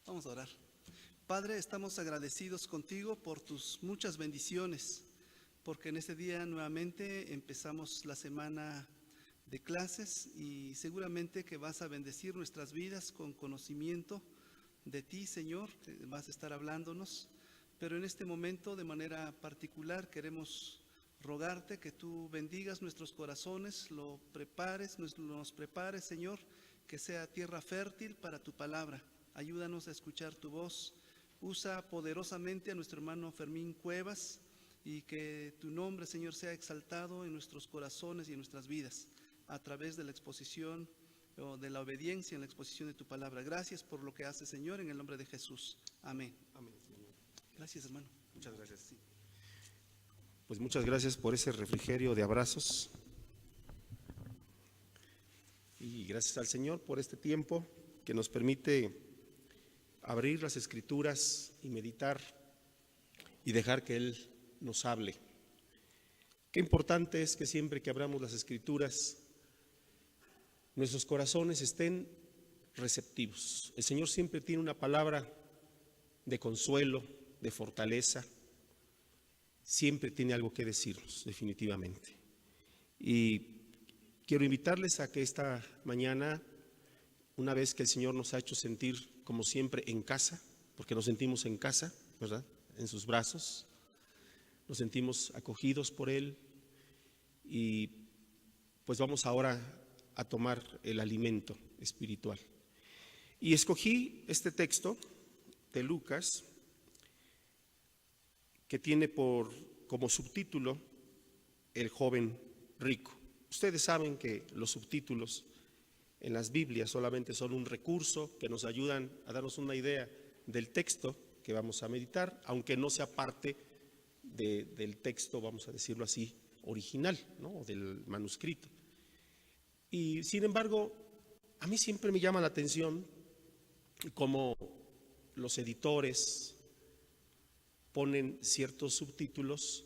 Vamos a orar. Padre, estamos agradecidos contigo por tus muchas bendiciones, porque en este día nuevamente empezamos la semana de clases y seguramente que vas a bendecir nuestras vidas con conocimiento de ti, Señor, que vas a estar hablándonos. Pero en este momento, de manera particular, queremos rogarte que tú bendigas nuestros corazones, nos prepares, Señor, que sea tierra fértil para tu palabra. Ayúdanos a escuchar tu voz. Usa poderosamente a nuestro hermano Fermín Cuevas y que tu nombre, Señor, sea exaltado en nuestros corazones y en nuestras vidas a través de la exposición o de la obediencia en la exposición de tu palabra. Gracias por lo que haces, Señor, en el nombre de Jesús. Amén. Amén, Señor. Gracias, hermano. Muchas gracias. Sí. Pues muchas gracias por ese refrigerio de abrazos. Y gracias al Señor por este tiempo que nos permite abrir las Escrituras y meditar y dejar que Él nos hable. Qué importante es que siempre que abramos las Escrituras, nuestros corazones estén receptivos. El Señor siempre tiene una palabra de consuelo, de fortaleza. Siempre tiene algo que decirnos, definitivamente. Y quiero invitarles a que esta mañana, una vez que el Señor nos ha hecho sentir como siempre en casa, porque nos sentimos en casa, ¿verdad? En sus brazos, nos sentimos acogidos por Él y pues vamos ahora a tomar el alimento espiritual. Y escogí este texto de Lucas que tiene como subtítulo El joven rico. Ustedes saben que los subtítulos en las Biblias solamente son un recurso que nos ayudan a darnos una idea del texto que vamos a meditar, aunque no sea parte del texto, vamos a decirlo así, original, ¿no? O del manuscrito. Y sin embargo, a mí siempre me llama la atención cómo los editores ponen ciertos subtítulos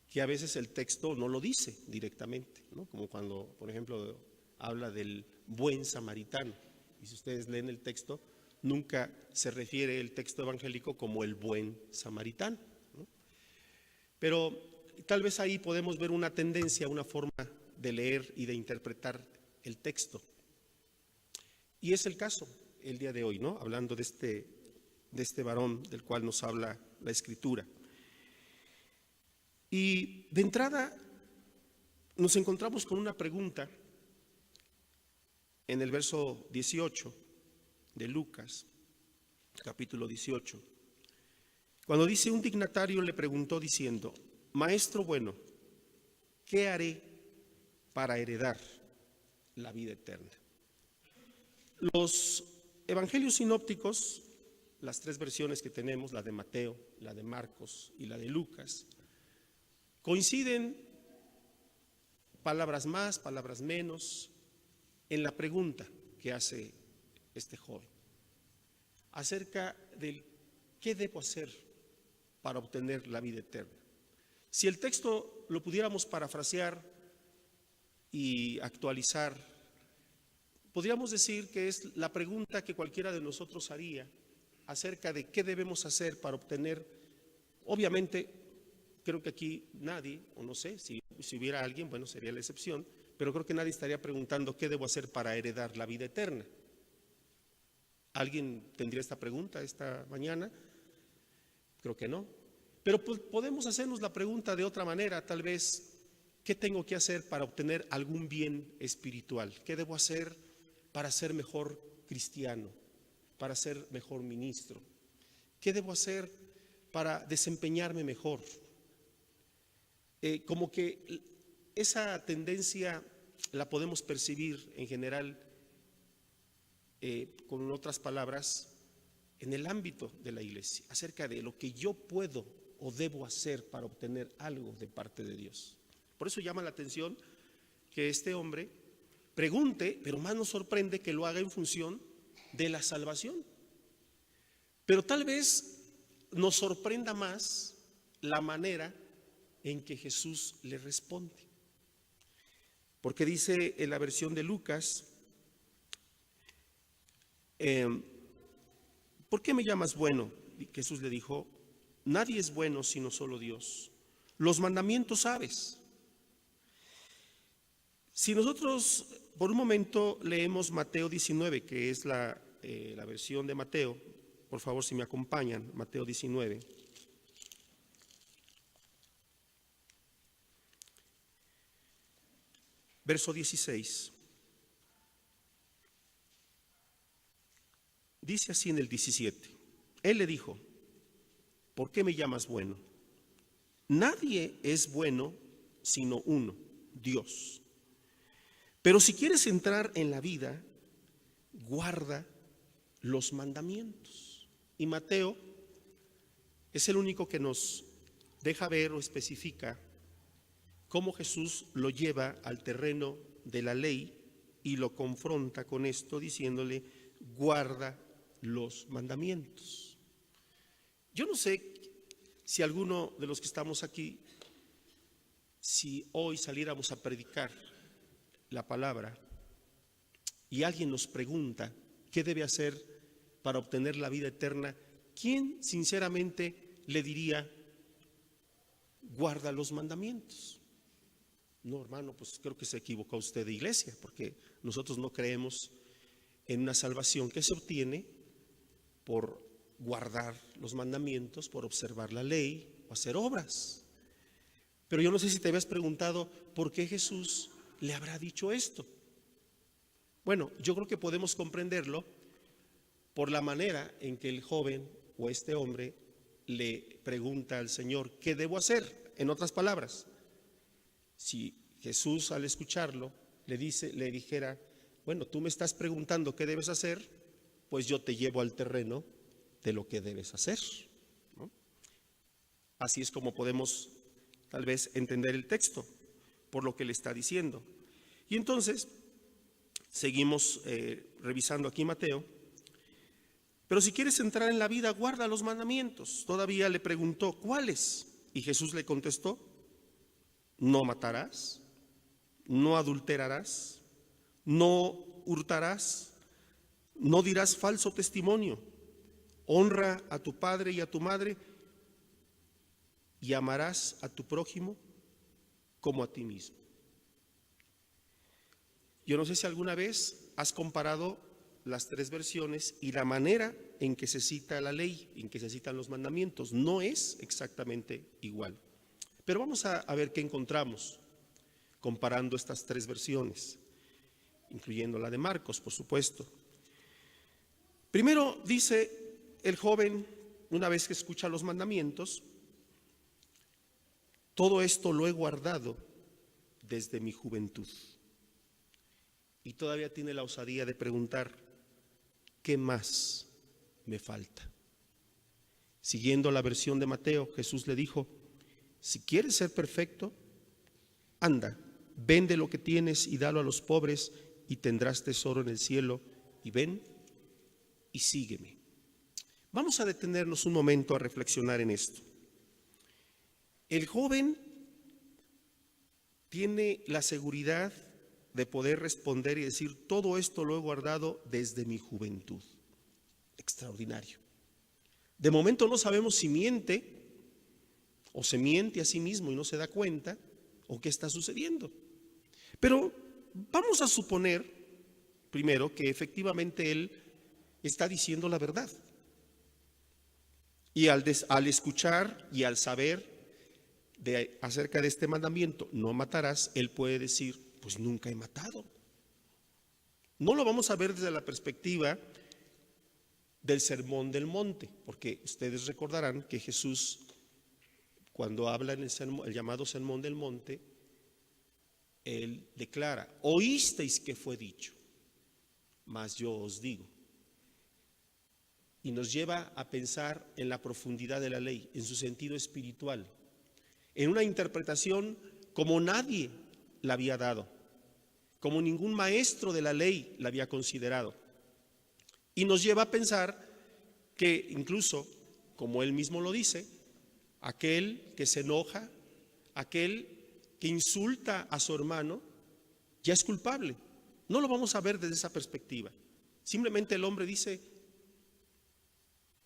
que a veces el texto no lo dice directamente, ¿no? Como cuando, por ejemplo, habla del buen samaritano. Y si ustedes leen el texto, nunca se refiere el texto evangélico como el buen samaritano, ¿no? Pero tal vez ahí podemos ver una tendencia, una forma de leer y de interpretar el texto. Y es el caso el día de hoy, ¿no? Hablando de este varón del cual nos habla la Escritura. Y de entrada nos encontramos con una pregunta en el verso 18 de Lucas, capítulo 18, cuando dice: un dignatario le preguntó diciendo: Maestro bueno, ¿qué haré para heredar la vida eterna? Los evangelios sinópticos, las tres versiones que tenemos, la de Mateo, la de Marcos y la de Lucas, coinciden, palabras más, palabras menos, en la pregunta que hace este joven acerca del qué debo hacer para obtener la vida eterna. Si el texto lo pudiéramos parafrasear y actualizar, podríamos decir que es la pregunta que cualquiera de nosotros haría acerca de qué debemos hacer para obtener. Obviamente, creo que aquí nadie, o no sé, si hubiera alguien, bueno, sería la excepción, pero creo que nadie estaría preguntando qué debo hacer para heredar la vida eterna. ¿Alguien tendría esta pregunta esta mañana? Creo que no. Pero podemos hacernos la pregunta de otra manera, tal vez: ¿qué tengo que hacer para obtener algún bien espiritual? ¿Qué debo hacer para ser mejor cristiano, para ser mejor ministro? ¿Qué debo hacer para desempeñarme mejor? Como que esa tendencia la podemos percibir en general, con otras palabras, en el ámbito de la iglesia, acerca de lo que yo puedo o debo hacer para obtener algo de parte de Dios. Por eso llama la atención que este hombre pregunte, pero más nos sorprende que lo haga en función de la salvación. Pero tal vez nos sorprenda más la manera en que Jesús le responde. Porque dice en la versión de Lucas, ¿por qué me llamas bueno? Y Jesús le dijo, nadie es bueno sino solo Dios. Los mandamientos sabes. Si nosotros por un momento leemos Mateo 19, que es la versión de Mateo, por favor si me acompañan, Mateo 19. Verso 16. Dice así en el 17. Él le dijo, ¿por qué me llamas bueno? Nadie es bueno sino uno, Dios. Pero si quieres entrar en la vida, guarda los mandamientos. Y Mateo es el único que nos deja ver o especifica cómo Jesús lo lleva al terreno de la ley y lo confronta con esto diciéndole, guarda los mandamientos. Yo no sé si alguno de los que estamos aquí, si hoy saliéramos a predicar la palabra y alguien nos pregunta qué debe hacer para obtener la vida eterna, ¿quién sinceramente le diría, guarda los mandamientos? No, hermano, pues creo que se equivocó usted de iglesia, porque nosotros no creemos en una salvación que se obtiene por guardar los mandamientos, por observar la ley o hacer obras. Pero yo no sé si te habías preguntado por qué Jesús le habrá dicho esto. Bueno, yo creo que podemos comprenderlo por la manera en que el joven o este hombre le pregunta al Señor, ¿qué debo hacer? En otras palabras, si Jesús al escucharlo le dijera, bueno, tú me estás preguntando qué debes hacer, pues yo te llevo al terreno de lo que debes hacer, ¿no? Así es como podemos tal vez entender el texto por lo que le está diciendo. Y entonces seguimos revisando aquí Mateo. Pero si quieres entrar en la vida, guarda los mandamientos. Todavía le preguntó, ¿cuáles? Y Jesús le contestó, no matarás, no adulterarás, no hurtarás, no dirás falso testimonio, honra a tu padre y a tu madre y amarás a tu prójimo como a ti mismo. Yo no sé si alguna vez has comparado las tres versiones y la manera en que se cita la ley, en que se citan los mandamientos, no es exactamente igual. Pero vamos a ver qué encontramos comparando estas tres versiones, incluyendo la de Marcos, por supuesto. Primero dice el joven, una vez que escucha los mandamientos, todo esto lo he guardado desde mi juventud. Y todavía tiene la osadía de preguntar, ¿qué más me falta? Siguiendo la versión de Mateo, Jesús le dijo, si quieres ser perfecto, anda, vende lo que tienes y dalo a los pobres y tendrás tesoro en el cielo, y ven y sígueme. Vamos a detenernos un momento a reflexionar en esto. El joven tiene la seguridad de poder responder y decir, todo esto lo he guardado desde mi juventud. Extraordinario. De momento no sabemos si miente o se miente a sí mismo y no se da cuenta o qué está sucediendo. Pero vamos a suponer, primero, que efectivamente él está diciendo la verdad. Y al escuchar y al saber acerca de este mandamiento, no matarás, él puede decir, pues nunca he matado. No lo vamos a ver desde la perspectiva del Sermón del Monte, porque ustedes recordarán que Jesús, cuando habla en el llamado Sermón del Monte, él declara, oísteis que fue dicho, mas yo os digo. Y nos lleva a pensar en la profundidad de la ley, en su sentido espiritual, en una interpretación como nadie la había dado, como ningún maestro de la ley la había considerado. Y nos lleva a pensar que incluso, como él mismo lo dice, aquel que se enoja, aquel que insulta a su hermano, ya es culpable. No lo vamos a ver desde esa perspectiva. Simplemente el hombre dice,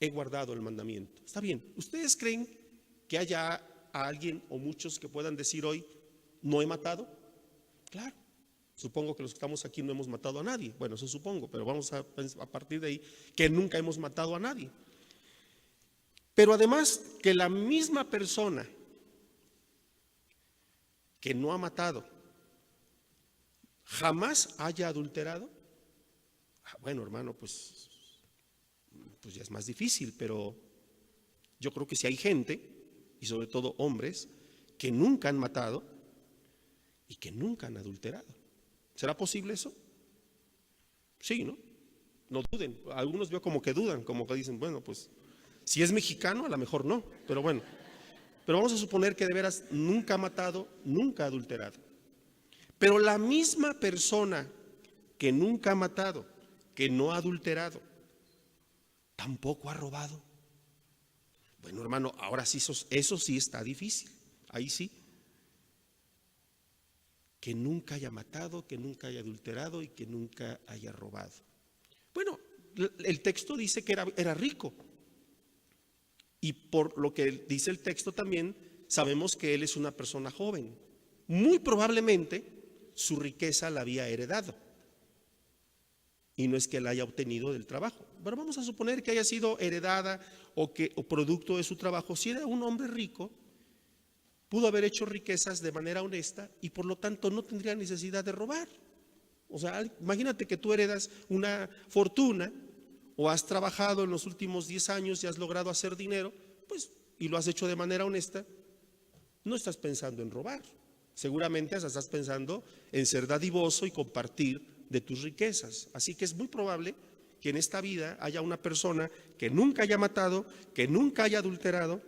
he guardado el mandamiento. Está bien, ¿ustedes creen que haya a alguien o muchos que puedan decir hoy, no he matado? Claro, supongo que los que estamos aquí no hemos matado a nadie. Bueno, eso supongo, pero vamos a partir de ahí que nunca hemos matado a nadie. Pero además que la misma persona que no ha matado jamás haya adulterado. Bueno, hermano, pues ya es más difícil, pero yo creo que si hay gente, y sobre todo hombres, que nunca han matado y que nunca han adulterado. ¿Será posible eso? Sí, ¿no? No duden. Algunos veo como que dudan, como que dicen, bueno, pues si es mexicano, a lo mejor no, pero bueno. Pero vamos a suponer que de veras nunca ha matado, nunca ha adulterado. Pero la misma persona que nunca ha matado, que no ha adulterado, tampoco ha robado. Bueno, hermano, ahora sí, eso sí está difícil. Ahí sí. Que nunca haya matado, que nunca haya adulterado y que nunca haya robado. Bueno, el texto dice que era rico. Y por lo que dice el texto también, sabemos que él es una persona joven. Muy probablemente su riqueza la había heredado. Y no es que la haya obtenido del trabajo. Pero vamos a suponer que haya sido heredada o producto de su trabajo. Si era un hombre rico, pudo haber hecho riquezas de manera honesta y por lo tanto no tendría necesidad de robar. O sea, imagínate que tú heredas una fortuna o has trabajado en los últimos 10 años y has logrado hacer dinero, pues, y lo has hecho de manera honesta, no estás pensando en robar. Seguramente estás pensando en ser dadivoso y compartir de tus riquezas. Así que es muy probable que en esta vida haya una persona que nunca haya matado, que nunca haya adulterado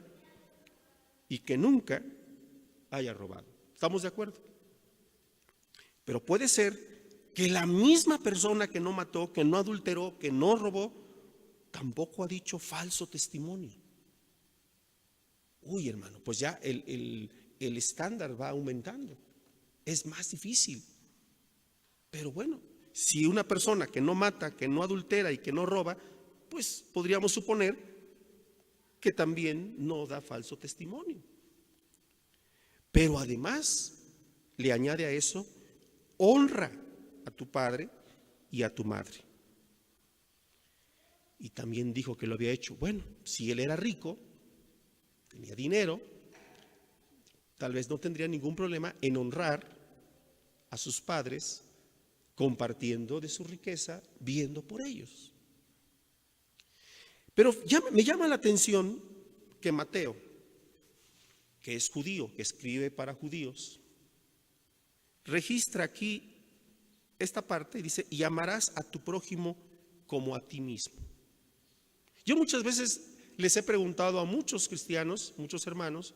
y que nunca haya robado. ¿Estamos de acuerdo? Pero puede ser que la misma persona que no mató, que no adulteró, que no robó, tampoco ha dicho falso testimonio. Uy, hermano, pues ya el estándar va aumentando. Es más difícil. Pero bueno, si una persona que no mata, que no adultera y que no roba, pues podríamos suponer que también no da falso testimonio. Pero además le añade a eso, honra a tu padre y a tu madre. Y también dijo que lo había hecho. Bueno, si él era rico, tenía dinero, tal vez no tendría ningún problema en honrar a sus padres, compartiendo de su riqueza, viendo por ellos. Pero me llama la atención que Mateo, que es judío, que escribe para judíos, registra aquí esta parte y dice, y amarás a tu prójimo como a ti mismo. Yo muchas veces les he preguntado a muchos cristianos, muchos hermanos,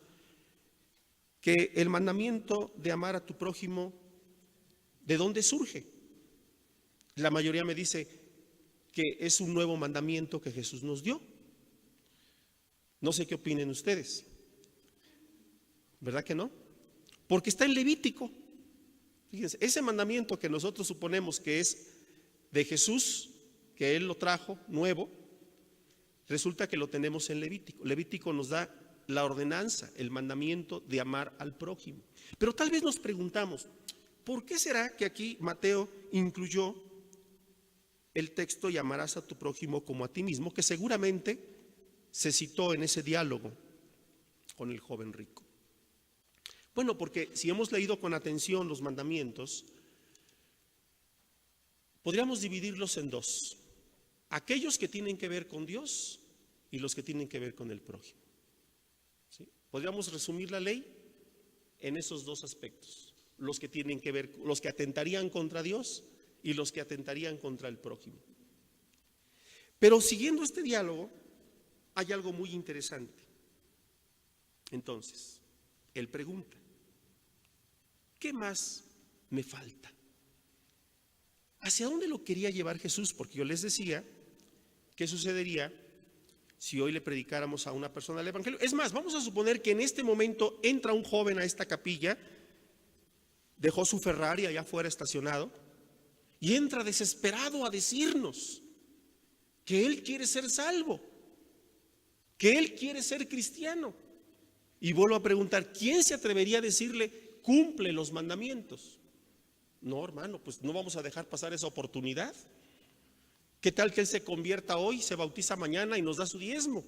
que el mandamiento de amar a tu prójimo, ¿de dónde surge? La mayoría me dice que es un nuevo mandamiento que Jesús nos dio. No sé qué opinen ustedes. ¿Verdad que no? Porque está en Levítico. Fíjense, ese mandamiento que nosotros suponemos que es de Jesús, que Él lo trajo nuevo, resulta que lo tenemos en Levítico. Levítico nos da la ordenanza, el mandamiento de amar al prójimo. Pero tal vez nos preguntamos, ¿por qué será que aquí Mateo incluyó el texto y amarás a tu prójimo como a ti mismo, que seguramente se citó en ese diálogo con el joven rico? Bueno, porque si hemos leído con atención los mandamientos, podríamos dividirlos en dos: aquellos que tienen que ver con Dios y los que tienen que ver con el prójimo. ¿Sí? Podríamos resumir la ley en esos dos aspectos: los que tienen que ver, los que atentarían contra Dios y los que atentarían contra el prójimo. Pero siguiendo este diálogo, hay algo muy interesante. Entonces, él pregunta, ¿qué más me falta? ¿Hacia dónde lo quería llevar Jesús? Porque yo les decía, ¿qué sucedería si hoy le predicáramos a una persona el evangelio? Es más, vamos a suponer que en este momento entra un joven a esta capilla, dejó su Ferrari allá afuera estacionado y entra desesperado a decirnos que él quiere ser salvo. que él quiere ser cristiano. Y vuelvo a preguntar, ¿quién se atrevería a decirle, cumple los mandamientos? No, hermano, pues no vamos a dejar pasar esa oportunidad. ¿Qué tal que él se convierta hoy, se bautiza mañana y nos da su diezmo?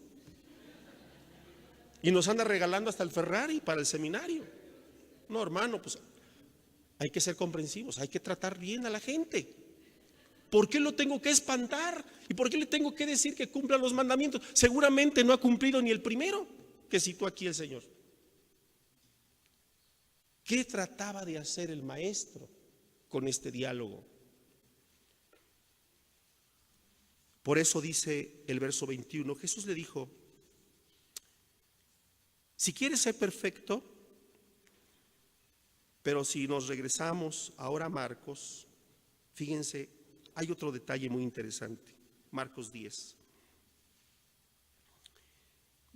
Y nos anda regalando hasta el Ferrari para el seminario. No, hermano, pues hay que ser comprensivos, hay que tratar bien a la gente. ¿Por qué lo tengo que espantar? ¿Y por qué le tengo que decir que cumpla los mandamientos? Seguramente no ha cumplido ni el primero que citó aquí el Señor. ¿Qué trataba de hacer el maestro con este diálogo? Por eso dice el verso 21, Jesús le dijo, si quieres ser perfecto, pero si nos regresamos ahora a Marcos, fíjense, hay otro detalle muy interesante. Marcos 10,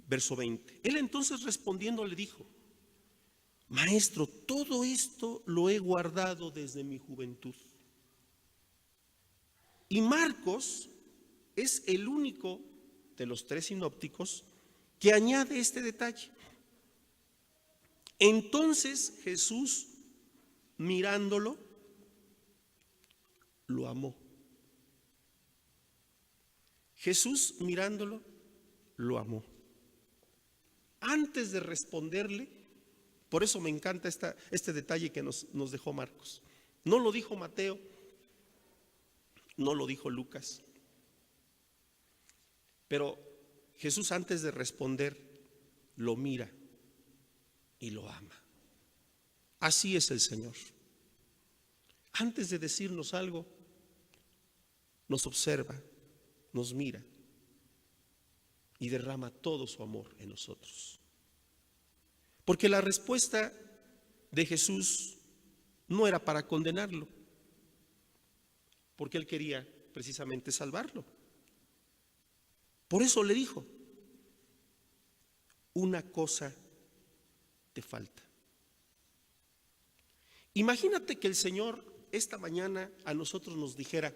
verso 20. Él entonces respondiendo le dijo, Maestro, todo esto lo he guardado desde mi juventud. Y Marcos es el único de los tres sinópticos que añade este detalle. Entonces Jesús, mirándolo, lo amó. Jesús, mirándolo, lo amó. Antes de responderle, por eso me encanta este detalle que nos dejó Marcos. No lo dijo Mateo, no lo dijo Lucas. Pero Jesús, antes de responder, lo mira y lo ama. Así es el Señor. Antes de decirnos algo, nos observa, nos mira y derrama todo su amor en nosotros. Porque la respuesta de Jesús no era para condenarlo, porque él quería precisamente salvarlo. Por eso le dijo, una cosa te falta. Imagínate que el Señor esta mañana a nosotros nos dijera,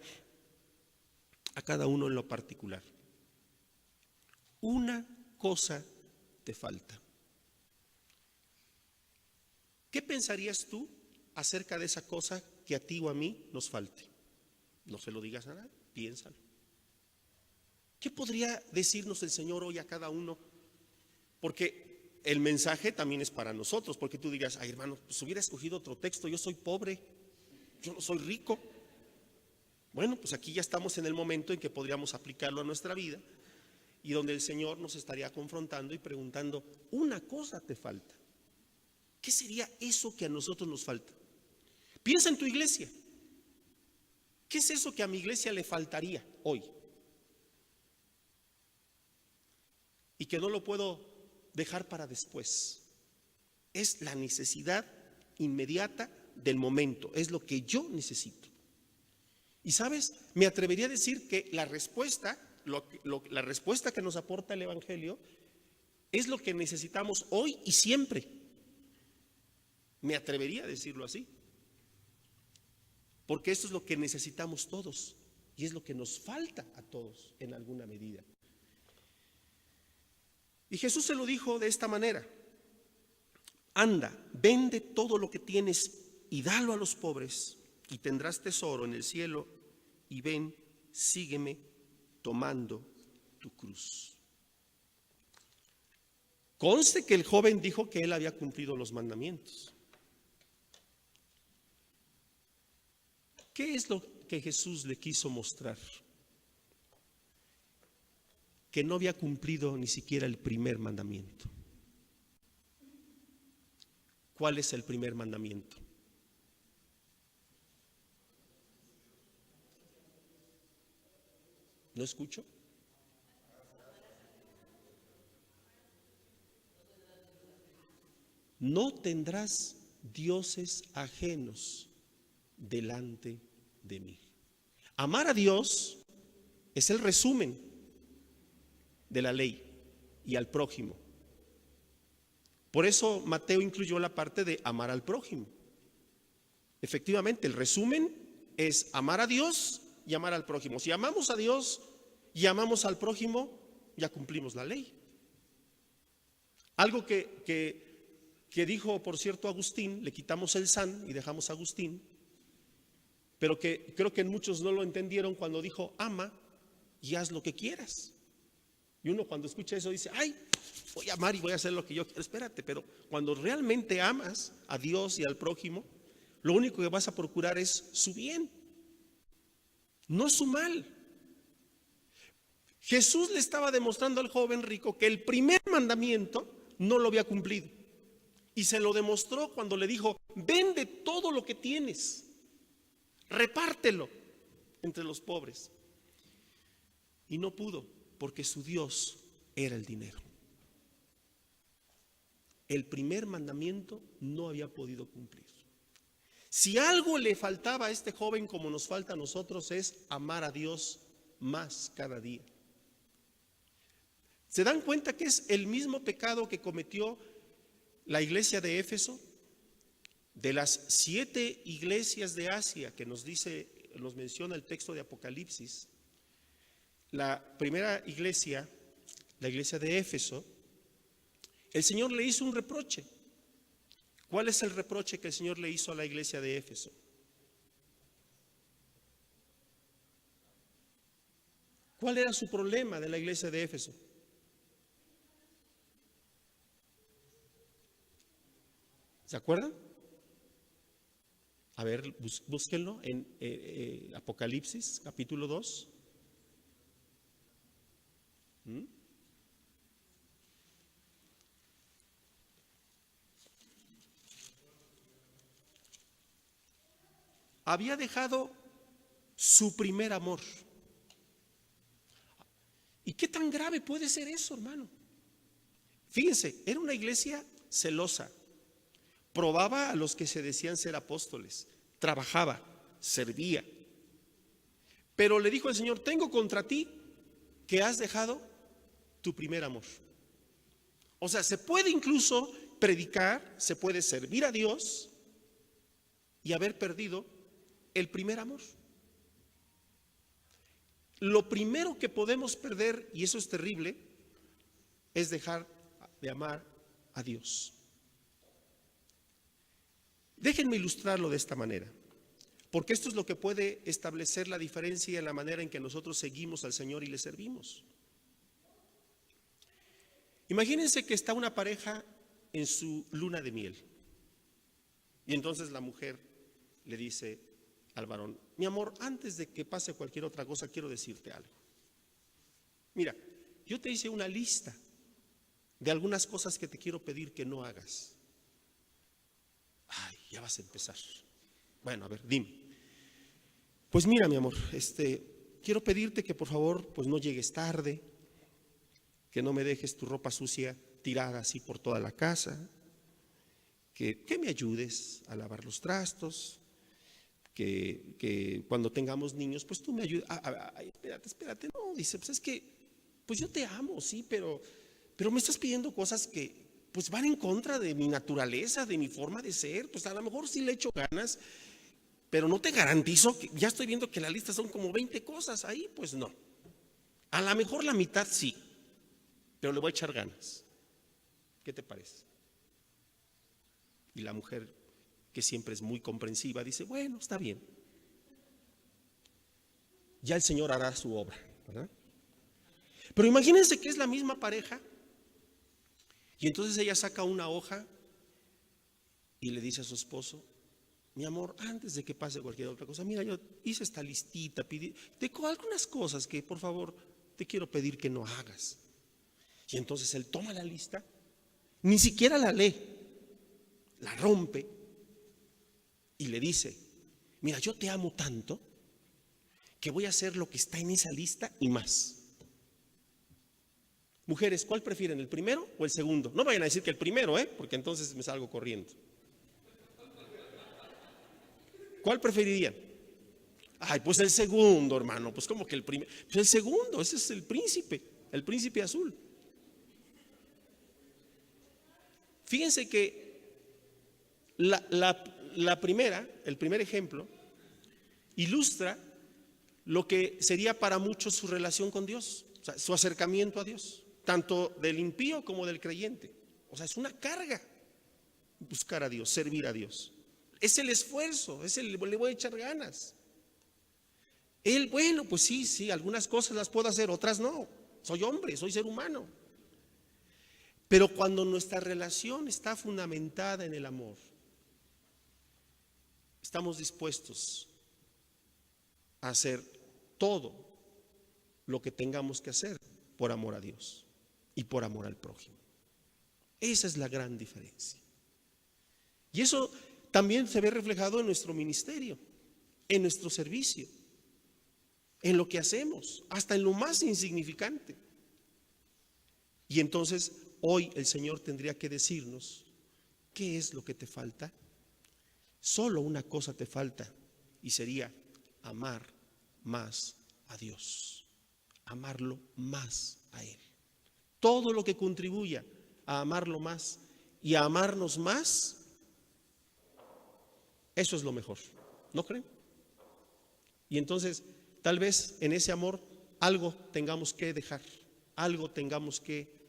a cada uno en lo particular, una cosa te falta. ¿Qué pensarías tú acerca de esa cosa que a ti o a mí nos falte? No se lo digas a nadie, piénsalo. ¿Qué podría decirnos el Señor hoy a cada uno? Porque el mensaje también es para nosotros, porque tú digas, ay hermano, pues hubiera escogido otro texto, yo soy pobre, yo no soy rico. Bueno, pues aquí ya estamos en el momento en que podríamos aplicarlo a nuestra vida y donde el Señor nos estaría confrontando y preguntando, una cosa te falta. ¿Qué sería eso que a nosotros nos falta? Piensa en tu iglesia. ¿Qué es eso que a mi iglesia le faltaría hoy? Y que no lo puedo dejar para después. Es la necesidad inmediata del momento, es lo que yo necesito. Y sabes, me atrevería a decir que la respuesta, la respuesta que nos aporta el Evangelio es lo que necesitamos hoy y siempre. Me atrevería a decirlo así, porque esto es lo que necesitamos todos y es lo que nos falta a todos en alguna medida. Y Jesús se lo dijo de esta manera, anda, vende todo lo que tienes y dalo a los pobres y tendrás tesoro en el cielo y ven, sígueme tomando tu cruz. Conste que el joven dijo que él había cumplido los mandamientos. ¿Qué es lo que Jesús le quiso mostrar? Que no había cumplido ni siquiera el primer mandamiento. ¿Cuál es el primer mandamiento? ¿No escucho? No tendrás dioses ajenos delante de mí. Amar a Dios es el resumen de la ley y al prójimo. Por eso Mateo incluyó la parte de amar al prójimo. Efectivamente, el resumen es amar a Dios y amar al prójimo. Si amamos a Dios y amamos al prójimo, ya cumplimos la ley. Algo que dijo, por cierto, Agustín, le quitamos el san y dejamos a Agustín, pero que creo que muchos no lo entendieron cuando dijo, ama y haz lo que quieras. Y uno cuando escucha eso dice, ay, voy a amar y voy a hacer lo que yo quiero. Espérate, pero cuando realmente amas a Dios y al prójimo, lo único que vas a procurar es su bien, no su mal. Jesús le estaba demostrando al joven rico que el primer mandamiento no lo había cumplido. Y se lo demostró cuando le dijo, vende todo lo que tienes, repártelo entre los pobres. Y no pudo, porque su Dios era el dinero. El primer mandamiento no había podido cumplir. Si algo le faltaba a este joven como nos falta a nosotros es amar a Dios más cada día. ¿Se dan cuenta que es el mismo pecado que cometió la iglesia de Éfeso? De las 7 iglesias de Asia que nos menciona el texto de Apocalipsis, la primera iglesia, la iglesia de Éfeso, el Señor le hizo un reproche. ¿Cuál es el reproche que el Señor le hizo a la iglesia de Éfeso? ¿Cuál era su problema de la iglesia de Éfeso? ¿Se acuerdan? A ver, búsquenlo en Apocalipsis, capítulo 2. Había dejado su primer amor. ¿Y qué tan grave puede ser eso, hermano? Fíjense, era una iglesia celosa. Probaba a los que se decían ser apóstoles, trabajaba, servía. Pero le dijo el Señor, tengo contra ti que has dejado tu primer amor. O sea, se puede incluso predicar, se puede servir a Dios y haber perdido el primer amor. Lo primero que podemos perder, y eso es terrible, es dejar de amar a Dios. Déjenme ilustrarlo de esta manera, porque esto es lo que puede establecer la diferencia en la manera en que nosotros seguimos al Señor y le servimos. Imagínense que está una pareja en su luna de miel, y entonces la mujer le dice al varón, mi amor, antes de que pase cualquier otra cosa, quiero decirte algo. Mira, yo te hice una lista de algunas cosas que te quiero pedir que no hagas. Ay, ya vas a empezar. Bueno, a ver, dime. Pues mira, mi amor, quiero pedirte que por favor, pues no llegues tarde, que no me dejes tu ropa sucia tirada así por toda la casa, que me ayudes a lavar los trastos, que cuando tengamos niños, pues tú me ayudes. Espérate, no, dice, pues es que, pues yo te amo, sí, pero me estás pidiendo cosas que pues van en contra de mi naturaleza, de mi forma de ser. Pues a lo mejor sí le echo ganas, pero no te garantizo que ya estoy viendo que la lista son como 20 cosas ahí, pues no. A lo mejor la mitad sí, pero le voy a echar ganas. ¿Qué te parece? Y la mujer, que siempre es muy comprensiva, dice, bueno, está bien. Ya el Señor hará su obra, ¿verdad? Pero imagínense que es la misma pareja. Y entonces ella saca una hoja y le dice a su esposo, mi amor, antes de que pase cualquier otra cosa, mira, yo hice esta listita, tengo algunas cosas que por favor te quiero pedir que no hagas. Y entonces él toma la lista, ni siquiera la lee, la rompe y le dice, mira, yo te amo tanto que voy a hacer lo que está en esa lista y más. Mujeres, ¿cuál prefieren, el primero o el segundo? No vayan a decir que el primero, porque entonces me salgo corriendo. ¿Cuál preferirían? Ay, pues el segundo, hermano. Pues como que el primero. Pues el segundo, ese es el príncipe azul. Fíjense que la primera, el primer ejemplo, ilustra lo que sería para muchos su relación con Dios, o sea, su acercamiento a Dios, tanto del impío como del creyente. O sea, es una carga buscar a Dios, servir a Dios. Es el esfuerzo, le voy a echar ganas. Bueno, pues sí, algunas cosas las puedo hacer, otras no. Soy hombre, soy ser humano. Pero cuando nuestra relación está fundamentada en el amor, estamos dispuestos a hacer todo lo que tengamos que hacer por amor a Dios y por amor al prójimo. Esa es la gran diferencia. Y eso también se ve reflejado en nuestro ministerio, en nuestro servicio, en lo que hacemos, hasta en lo más insignificante. Y entonces hoy el Señor tendría que decirnos, ¿qué es lo que te falta? Solo una cosa te falta, y sería amar más a Dios, amarlo más a Él. Todo lo que contribuya a amarlo más y a amarnos más, eso es lo mejor, ¿no creen? Y entonces, tal vez en ese amor algo tengamos que dejar, algo tengamos que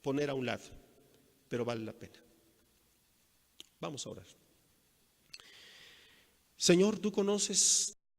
poner a un lado, pero vale la pena. Vamos a orar. Señor, tú conoces